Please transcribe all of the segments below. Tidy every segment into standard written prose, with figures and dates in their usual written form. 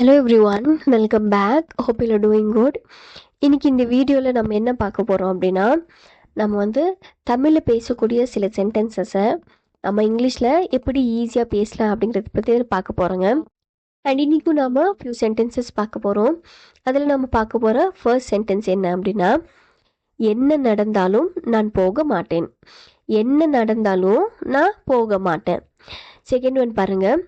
Hello everyone, welcome back. Hope you are doing good. இன்றைக்கி இந்த வீடியோவில் நம்ம என்ன பார்க்க போகிறோம் அப்படின்னா, நம்ம தமிழில் பேசக்கூடிய சில சென்டென்சஸை நம்ம இங்கிலீஷில் எப்படி ஈஸியாக பேசலாம் அப்படிங்கிறத பற்றி பார்க்க போகிறோங்க. அண்ட் இன்றைக்கும் நாம் ஃபியூ சென்டென்சஸ் பார்க்க போகிறோம். அதில் நம்ம பார்க்க போகிற ஃபர்ஸ்ட் சென்டென்ஸ் என்ன அப்படின்னா, என்ன நடந்தாலும் நான் போக மாட்டேன். என்ன நடந்தாலும் நான் போக மாட்டேன். செகண்ட் ஒன் பாருங்கள்.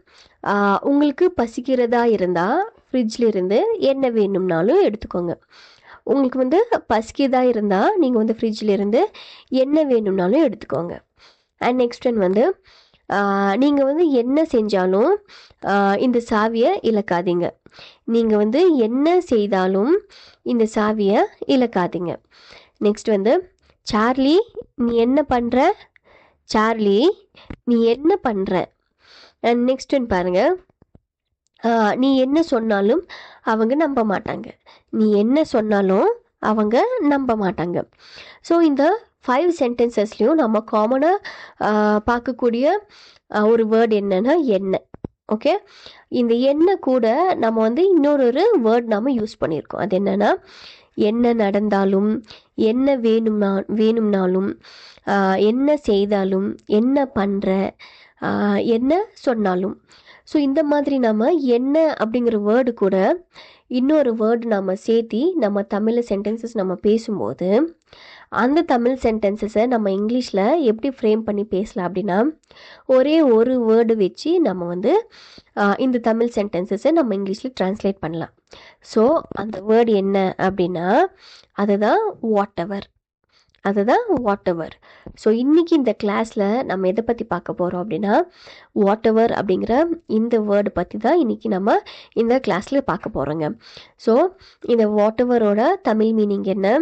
உங்களுக்கு பசிக்கிறதா இருந்தால் ஃப்ரிட்ஜில் இருந்து என்ன வேணும்னாலும் எடுத்துக்கோங்க. உங்களுக்கு பசிக்கிறதா இருந்தால் நீங்கள் ஃப்ரிட்ஜில் இருந்து என்ன வேணும்னாலும் எடுத்துக்கோங்க. அண்ட் நெக்ஸ்ட் ஒன் நீங்கள் என்ன செஞ்சாலும் இந்த சாவியை இழக்காதீங்க. நீங்கள் என்ன செய்தாலும் இந்த சாவியை இழக்காதீங்க. நெக்ஸ்ட் சார்லி நீ என்ன பண்ணுற? சார்லி நீ என்ன பண்ணுற? அண்ட் நெக்ஸ்ட் ஒன் பாருங்கள். நீ என்ன சொன்னாலும் அவங்க நம்ப மாட்டாங்க. நீ என்ன சொன்னாலும் அவங்க நம்ப மாட்டாங்க. ஸோ இந்த 5 சென்டென்சஸ்லையும் நம்ம காமனாக பார்க்கக்கூடிய ஒரு வேர்டு என்னன்னா என்ன. ஓகே, இந்த என்ன கூட நம்ம இன்னொரு வேர்ட் நம்ம யூஸ் பண்ணியிருக்கோம். அது என்னன்னா, என்ன நடந்தாலும், என்ன வேணும்னாலும், என்ன செய்தாலும், என்ன பண்ணுற, என்ன சொன்னாலும். ஸோ இந்த மாதிரி நம்ம என்ன அப்படிங்கிற வேர்டு கூட இன்னொரு வேர்டு நம்ம சேர்த்தி நம்ம தமிழில் சென்டென்சஸ் நம்ம பேசும்போது அந்த தமிழ் சென்டென்சஸை நம்ம இங்கிலீஷில் எப்படி ஃப்ரேம் பண்ணி பேசலாம் அப்படின்னா, ஒரே ஒரு வேர்டு வச்சு நம்ம இந்த தமிழ் சென்டென்சஸை நம்ம இங்கிலீஷில் ட்ரான்ஸ்லேட் பண்ணலாம். ஸோ அந்த வேர்டு என்ன அப்படின்னா, அதுதான் வாட் எவர். ஸோ இன்றைக்கி இந்த கிளாஸில் நம்ம எதை பற்றி பார்க்க போகிறோம் அப்படின்னா, வாட் எவர் அப்படிங்கிற இந்த வேர்டு பற்றி தான் இன்றைக்கி நம்ம இந்த கிளாஸில் பார்க்க போகிறோங்க. ஸோ இந்த வாட் எவரோட தமிழ் மீனிங் என்ன,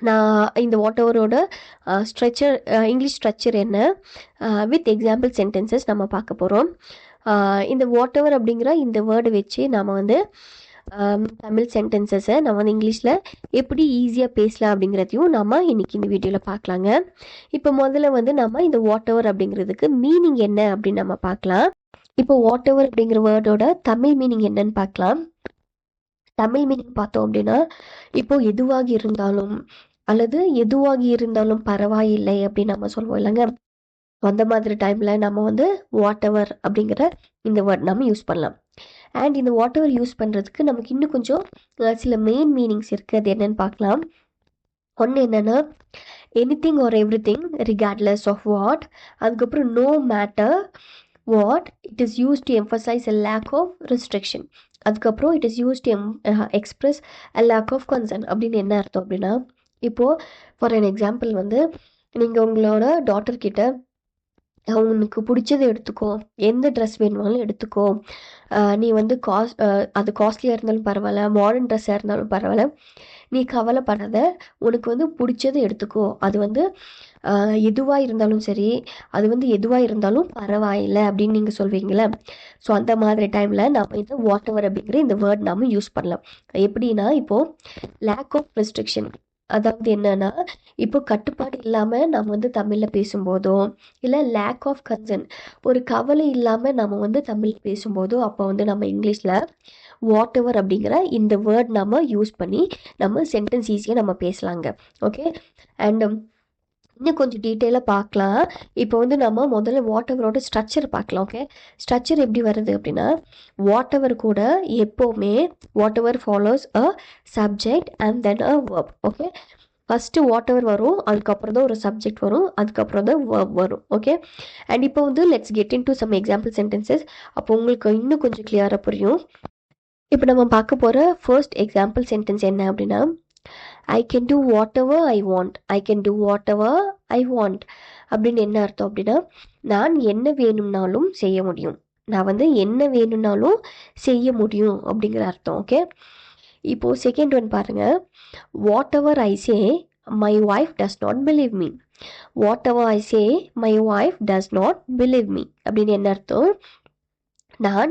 நான் இந்த வாட் எவரோட ஸ்ட்ரக்சர், இங்கிலீஷ் ஸ்ட்ரக்சர் என்ன, வித் எக்ஸாம்பிள் சென்டென்சஸ் நம்ம பார்க்க போகிறோம். இந்த வாட் எவர் அப்படிங்கிற இந்த வேர்டு வச்சு நம்ம தமிழ் சென்டென்சஸை நம்ம இங்கிலீஷில் எப்படி ஈஸியாக பேசலாம் அப்படிங்கிறதையும் நம்ம இன்றைக்கி இந்த வீடியோவில் பார்க்கலாங்க. இப்போ முதல்ல நம்ம இந்த வாட் எவர் அப்படிங்கிறதுக்கு மீனிங் என்ன அப்படின்னு நம்ம பார்க்கலாம். இப்போ வாட் எவர் அப்படிங்கிற வேர்டோட தமிழ் மீனிங் என்னன்னு பார்க்கலாம். தமிழ் மீனிங் பார்த்தோம் அப்படின்னா, இப்போ எதுவாக இருந்தாலும் பரவாயில்லை அப்படின்னு நம்ம சொல்லுவோம் இல்லைங்க. அந்த மாதிரி டைமில் நம்ம வாட் எவர் அப்படிங்கிற இந்த வேர்ட் நம்ம யூஸ் பண்ணலாம். அண்ட் இந்த வாட் எவர் யூஸ் பண்ணுறதுக்கு நமக்கு இன்னும் கொஞ்சம் சில மெயின் மீனிங்ஸ் இருக்குது. அது என்னென்னு பார்க்கலாம். ஒன்று என்னென்னா, anything or everything regardless of what. அதுக்கப்புறம் no matter what. It is used to emphasize a lack of restriction. அதுக்கப்புறம் it is used to express a lack of concern. அப்படின்னு என்ன அர்த்தம் அப்படின்னா, இப்போது ஃபார் அன் எக்ஸாம்பிள் நீங்கள் உங்களோட டாட்டர்கிட்ட உனக்கு பிடிச்சதை எடுத்துக்கோ, எந்த ட்ரெஸ் வேணுமாலும் எடுத்துக்கோ, நீ அது காஸ்ட்லியாக இருந்தாலும் பரவாயில்ல, மாடர்ன் ட்ரெஸ்ஸாக இருந்தாலும் பரவாயில்ல, நீ கவலைப்படாத, உனக்கு பிடிச்சதை எடுத்துக்கோ, அது எதுவாக இருந்தாலும் சரி, அது எதுவாக இருந்தாலும் பரவாயில்லை அப்படின்னு நீங்கள் சொல்வீங்களே. ஸோ அந்த மாதிரி டைமில் நம்ம இந்த வாட் எவர் அப்படிங்கிற இந்த வேர்ட் நம்ம யூஸ் பண்ணலாம். எப்படின்னா, இப்போது லேக் ஆஃப் ரெஸ்ட்ரிக்ஷன், அதாவது என்னன்னா, இப்போ கட்டுப்பாடு இல்லாமல் நம்ம தமிழில் பேசும்போதோ, இல்லை லேக் ஆஃப் கன்சர்ன், ஒரு கவலை இல்லாமல் நம்ம தமிழ் பேசும்போதோ, அப்போ நம்ம இங்கிலீஷில் வாட் எவர் அப்படிங்கிற இந்த வேர்ட் நம்ம யூஸ் பண்ணி நம்ம சென்டென்ஸ் ஈஸியாக நம்ம பேசலாங்க. ஓகே, அண்ட் இன்னும் கொஞ்சம் டீட்டெயிலாக பார்க்கலாம். இப்போ நம்ம முதல்ல வாட் எவரோட ஸ்ட்ரக்சர் பார்க்கலாம். ஓகே, ஸ்ட்ரக்சர் எப்படி வருது அப்படின்னா, வாட் எவர் கூட எப்போவுமே whatever follows a subject and then a verb. Okay, first whatever வரும், அதுக்கப்புறம் தான் ஒரு சப்ஜெக்ட் வரும், அதுக்கப்புறம் தான் வேர்ப் வரும். ஓகே, அண்ட் இப்போ let's get into some example sentences. அப்போ உங்களுக்கு இன்னும் கொஞ்சம் கிளியராக புரியும். இப்போ நம்ம பார்க்க போகிற ஃபர்ஸ்ட் எக்ஸாம்பிள் சென்டென்ஸ் என்ன அப்படின்னா, I can do whatever I want. I can do whatever I want. அப்படின்னு என்ன அர்த்தம் அப்படின்னா, நான் என்ன வேணும்னாலும் செய்ய முடியும். நான் என்ன வேணும்னாலும் செய்ய முடியும் அப்படிங்கிற அர்த்தம். ஓகே, இப்போது செகண்ட் ஒன் பாருங்கள். What ever I say my wife does not believe me. What ever I say my wife does not believe me அப்படின்னு என்ன அர்த்தம்? நான்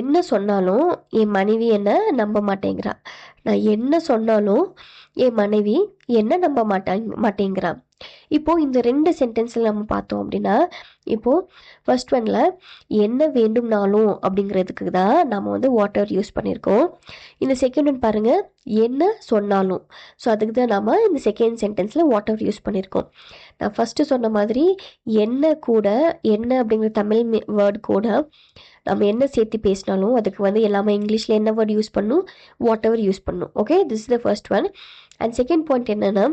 என்ன சொன்னாலும் என் மனைவி என்ன நம்ப மாட்டேங்கிறா. நான் என்ன சொன்னாலும் என் மனைவி என்ன நம்ப மாட்டேங்கிறா. இப்போ இந்த 2 சென்டென்ஸில் நம்ம பார்த்தோம் அப்படின்னா, இப்போ ஃபர்ஸ்ட் ஒன்ல என்ன வேண்டும்னாலும் அப்படிங்கிறதுக்கு தான் நம்ம வந்து வாட்டர் யூஸ் பண்ணியிருக்கோம். இந்த செகண்ட் ஒன் பாருங்க, என்ன சொன்னாலும். ஸோ அதுக்கு தான் நம்ம இந்த செகண்ட் சென்டென்ஸில் வாட்டர் யூஸ் பண்ணியிருக்கோம். நான் ஃபஸ்ட்டு சொன்ன மாதிரி என்ன கூட, என்ன அப்படிங்கிற தமிழ் வேர்ட் கூட நம்ம என்ன சேர்த்து பேசினாலும் அதுக்கு வந்து எல்லாமே இங்கிலீஷில் என்ன வேர்ட் யூஸ் பண்ணணும், வாட் எவர் யூஸ் பண்ணணும். Okay, this is the first one. And second point என்னென்னா,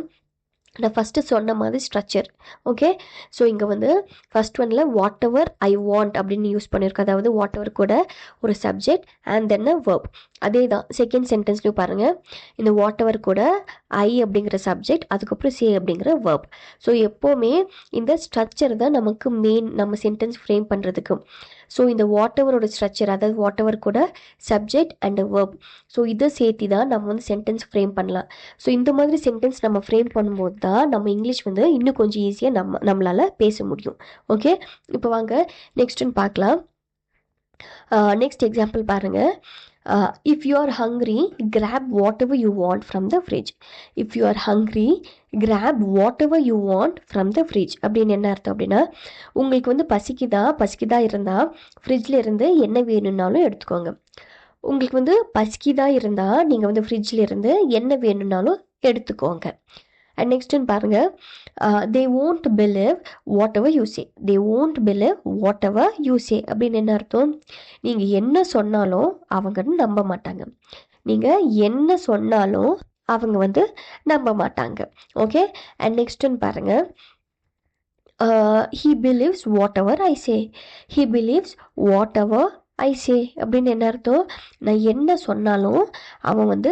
நான் ஃபஸ்ட்டு சொன்ன மாதிரி ஸ்ட்ரக்சர். ஓகே, ஸோ இங்கே வந்து ஃபஸ்ட் ஒன்ல வாட் எவர் ஐ வாண்ட் அப்படின்னு யூஸ் பண்ணியிருக்கோம். அதாவது வாட் எவர் கூட ஒரு subject and then a verb. அதே தான் செகண்ட் சென்டென்ஸ்லையும் பாருங்கள், இந்த வாட் எவர் கூட ஐ அப்படிங்கிற சப்ஜெக்ட், அதுக்கப்புறம் சே அப்படிங்கிற வேர்ப். ஸோ எப்போவுமே இந்த ஸ்ட்ரக்சர் தான் நமக்கு மெயின் நம்ம சென்டென்ஸ் ஃப்ரேம் பண்ணுறதுக்கு. ஸோ இந்த வாட் எவரோட ஸ்ட்ரக்சர், அதாவது வாட் எவர் கூட சப்ஜெக்ட் அண்ட் வேர்ப், ஸோ இதை சேர்த்து தான் நம்ம வந்து சென்டென்ஸ் ஃப்ரேம் பண்ணலாம். ஸோ இந்த மாதிரி சென்டென்ஸ் நம்ம ஃப்ரேம் பண்ணும்போது தான் நம்ம இங்கிலீஷ் வந்து இன்னும் கொஞ்சம் ஈஸியாக நம்மளால் பேச முடியும். ஓகே, இப்போ வாங்க நெக்ஸ்ட்டுன்னு பார்க்கலாம். நெக்ஸ்ட் எக்ஸாம்பிள் பாருங்கள். If you are hungry, grab whatever you want from the fridge. If you are hungry, grab whatever you want from the fridge. அப்படின்னு என்ன அர்த்தம் அப்படின்னா, உங்களுக்கு வந்து பசிக்குதா இருந்தால் ஃப்ரிட்ஜில் இருந்து என்ன வேணும்னாலும் எடுத்துக்கோங்க. உங்களுக்கு வந்து பசிக்குதா இருந்தால் நீங்கள் வந்து ஃப்ரிட்ஜில் இருந்து என்ன வேணும்னாலும் எடுத்துக்கோங்க. அண்ட் நெக்ஸ்ட்டுன்னு பாருங்கள், தே won't believe whatever you say. they won't believe whatever you say அப்படின்னு என்ன அர்த்தம், நீங்கள் என்ன சொன்னாலும் அவங்க நம்ப மாட்டாங்க. நீங்கள் என்ன சொன்னாலும் அவங்க வந்து நம்ப மாட்டாங்க. ஓகே, அண்ட் நெக்ஸ்ட்டுன்னு பாருங்கள், he believes whatever I say. he believes whatever I say அப்படின்னு என்ன அர்த்தம், நான் என்ன சொன்னாலும் அவன் வந்து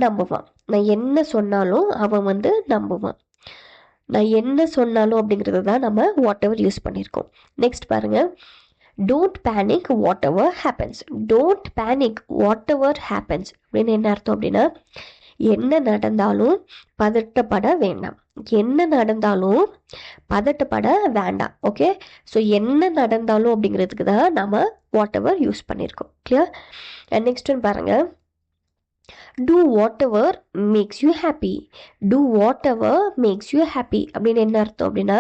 நம்புவான். நான் என்ன சொன்னாலும் அவன் வந்து நம்புவான். நான் என்ன சொன்னாலும் அப்படிங்கிறது தான் நம்ம வாட் எவர் யூஸ் பண்ணியிருக்கோம். நெக்ஸ்ட் பாருங்கள், don't panic what ever happens. Don't panic what ever happens அப்படின்னு என்ன அர்த்தம் அப்படின்னா, என்ன நடந்தாலும் பதட்டப்பட வேண்டாம். என்ன நடந்தாலும் பதட்டப்பட வேண்டாம். ஓகே, ஸோ என்ன நடந்தாலும் அப்படிங்கிறதுக்கு தான் நம்ம வாட் எவர் யூஸ் பண்ணியிருக்கோம். கிளியர்? அண்ட் நெக்ஸ்ட் ஒன் பாருங்கள், do whatever makes you happy. do whatever makes you happy அப்படின்னு என்ன அர்த்தம் அப்படின்னா,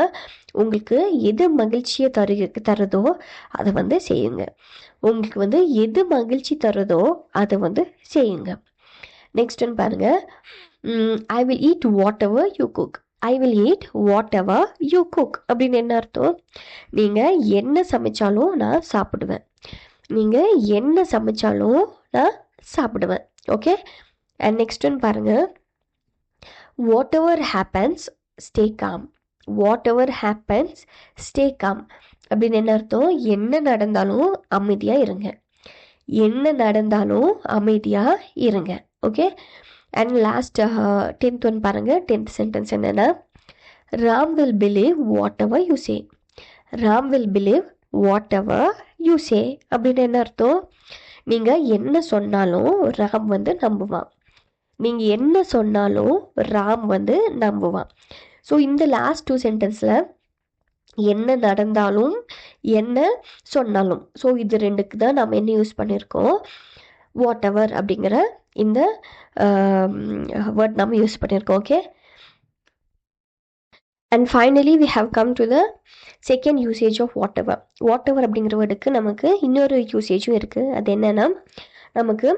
உங்களுக்கு எது மகிழ்ச்சியை தருதோ அதை வந்து செய்யுங்க. உங்களுக்கு வந்து எது மகிழ்ச்சி தருதோ அதை வந்து செய்யுங்க. நெக்ஸ்ட் ஒன் பாருங்க, I will eat what ever you cook. I will eat what ever you cook அப்படின்னு என்ன அர்த்தம், நீங்கள் என்ன சமைச்சாலும் நான் சாப்பிடுவேன். நீங்கள் என்ன சமைச்சாலும் நான் சாப்பிடுவேன். ஓகே, அண்ட் நெக்ஸ்ட் ஒன் பாருங்கள், what ever happens stay com. What ever happens stay com அப்படின்னு என்ன அர்த்தம், என்ன நடந்தாலும் அமைதியாக இருங்க. என்ன நடந்தாலும் அமைதியாக இருங்க. Okay, and last 10th one பாருங்கள். 10th சென்டென்ஸ் என்னென்னா, Ram will believe what ever you say. Ram will believe what ever you say அப்படின்னு என்ன அர்த்தம், நீங்கள் என்ன சொன்னாலும் ராம் வந்து நம்புவான். நீங்கள் என்ன சொன்னாலும் ராம் வந்து நம்புவான். ஸோ இந்த லாஸ்ட் 2 சென்டென்ஸில் என்ன நடந்தாலும் என்ன சொன்னாலும், ஸோ இது ரெண்டுக்கு தான் நம்ம என்ன யூஸ் பண்ணியிருக்கோம், வாட் எவர் அப்படிங்கிற இந்த வேர்ட் நம்ம யூஸ் பண்ணியிருக்கோம். Okay, and finally we have come to the second usage of whatever. Whatever அப்படிங்கிற வேர்டுக்கு நமக்கு இன்னொரு யூசேஜும் இருக்குது. அது என்னென்னா, நமக்கு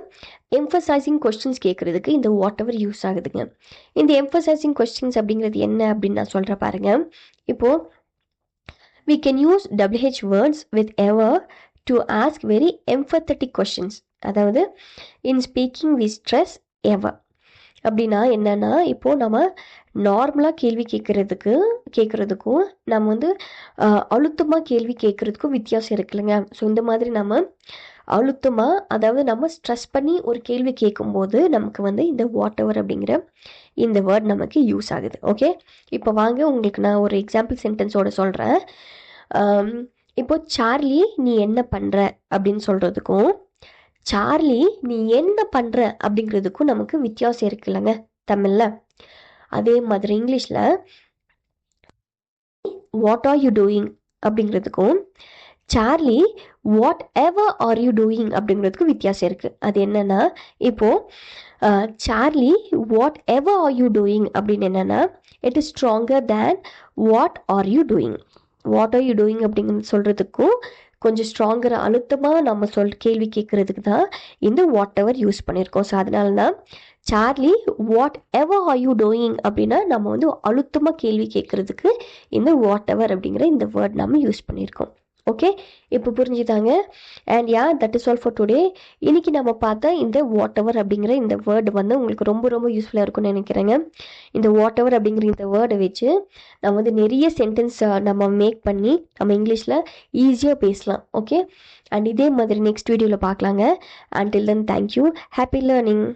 எம்ஃபசைசிங் கொஸ்டின்ஸ் கேட்குறதுக்கு இந்த வாட் எவர் யூஸ் ஆகுதுங்க. இந்த எம்ஃபசைசிங் கொஸ்டின்ஸ் அப்படிங்கிறது என்ன அப்படின்னு நான் சொல்கிறேன் பாருங்கள். இப்போது we can use WH words with ever to ask very emphatic questions. அதாவது in speaking we stress ever. அப்படின்னா என்னென்னா, இப்போது நம்ம நார்மலாக கேள்வி கேட்குறதுக்கும் நம்ம வந்து அழுத்தமாக கேள்வி கேட்குறதுக்கும் வித்தியாசம் இருக்குல்லைங்க. ஸோ இந்த மாதிரி நம்ம அழுத்தமாக, அதாவது நம்ம ஸ்ட்ரெஸ் பண்ணி ஒரு கேள்வி கேட்கும்போது நமக்கு வந்து இந்த வாட் எவர் அப்படிங்கிற இந்த வேர்ட் நமக்கு யூஸ் ஆகுது. ஓகே, இப்போ வாங்க உங்களுக்கு நான் ஒரு எக்ஸாம்பிள் சென்டென்ஸோட சொல்கிறேன். இப்போ சார்லி நீ என்ன பண்ணுற அப்படின்னு சொல்கிறதுக்கும் சார்லி நீ என்ன பண்ணுற அப்படிங்கிறதுக்கும் நமக்கு வித்தியாசம் இருக்குல்லங்க தமிழில். அதே மாதிரி இங்கிலீஷில் வாட் ஆர் யூ டூயிங் அப்படிங்கிறதுக்கும் Charlie whatever are you doing அப்படிங்கிறதுக்கு வித்தியாசம் இருக்குது. அது என்னென்னா இப்போது Charlie whatever are you doing அப்படின்னு என்னென்னா it is stronger than what are you doing. What are you doing அப்படிங்கிறது சொல்கிறதுக்கும் கொஞ்சம் ஸ்ட்ராங்கர் அழுத்தமாக நம்ம கேள்வி கேட்குறதுக்கு தான் இந்த வாட் எவர் யூஸ் பண்ணியிருக்கோம். ஸோ அதனால தான் Charlie whatever are you doing அப்படின்னா நம்ம வந்து அழுத்தமாக கேள்வி கேட்குறதுக்கு இந்த வாட் எவர் அப்படிங்கிற இந்த வேர்ட் நம்ம யூஸ் பண்ணியிருக்கோம். ஓகே, இப்போ புரிஞ்சுதாங்க. And yeah, that is all for today. இன்னைக்கு நம்ம பார்த்தா இந்த வாட் எவர் அப்படிங்கிற இந்த வேர்டு வந்து உங்களுக்கு ரொம்ப ரொம்ப யூஸ்ஃபுல்லாக இருக்கும்னு நினைக்கிறேங்க. இந்த வாட் எவர் அப்படிங்கிற இந்த வேர்டை வச்சு நம்ம வந்து நிறைய சென்டென்ஸ் நம்ம மேக் பண்ணி நம்ம இங்கிலீஷில் ஈஸியாக பேசலாம். ஓகே, அண்ட் இதே மாதிரி நெக்ஸ்ட் வீடியோவில் பார்க்கலாங்க. Until then thank you. Happy learning.